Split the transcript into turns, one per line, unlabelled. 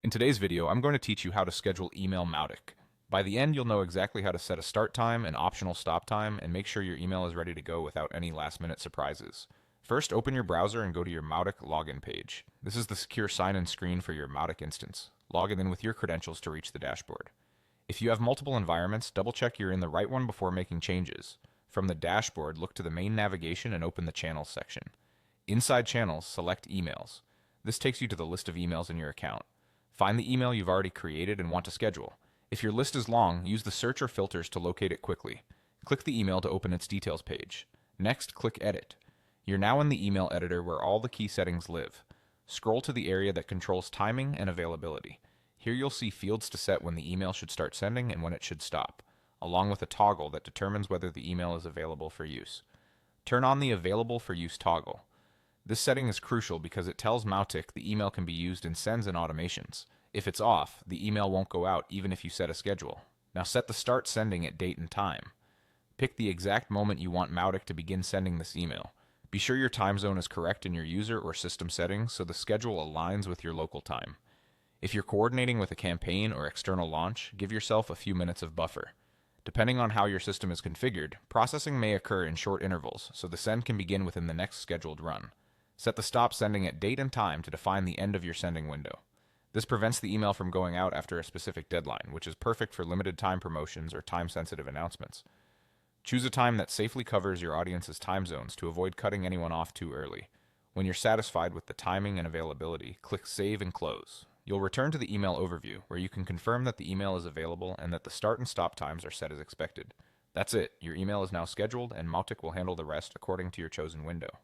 In today's video, I'm going to teach you how to schedule email Mautic. By the end, you'll know exactly how to set a start time, an optional stop time, and make sure your email is ready to go without any last-minute surprises. First, open your browser and go to your Mautic login page. This is the secure sign-in screen for your Mautic instance. Log in with your credentials to reach the dashboard. If you have multiple environments, double-check you're in the right one before making changes. From the dashboard, look to the main navigation and open the Channels section. Inside Channels, select Emails. This takes you to the list of emails in your account. Find the email you've already created and want to schedule. If your list is long, use the search or filters to locate it quickly. Click the email to open its details page. Next, click Edit. You're now in the email editor where all the key settings live. Scroll to the area that controls timing and availability. Here you'll see fields to set when the email should start sending and when it should stop, along with a toggle that determines whether the email is available for use. Turn on the Available for Use toggle. This setting is crucial because it tells Mautic the email can be used in sends and automations. If it's off, the email won't go out even if you set a schedule. Now set the start sending at date and time. Pick the exact moment you want Mautic to begin sending this email. Be sure your time zone is correct in your user or system settings so the schedule aligns with your local time. If you're coordinating with a campaign or external launch, give yourself a few minutes of buffer. Depending on how your system is configured, processing may occur in short intervals, so the send can begin within the next scheduled run. Set the stop sending at date and time to define the end of your sending window. This prevents the email from going out after a specific deadline, which is perfect for limited time promotions or time-sensitive announcements. Choose a time that safely covers your audience's time zones to avoid cutting anyone off too early. When you're satisfied with the timing and availability, click Save and Close. You'll return to the email overview, where you can confirm that the email is available and that the start and stop times are set as expected. That's it. Your email is now scheduled, and Mautic will handle the rest according to your chosen window.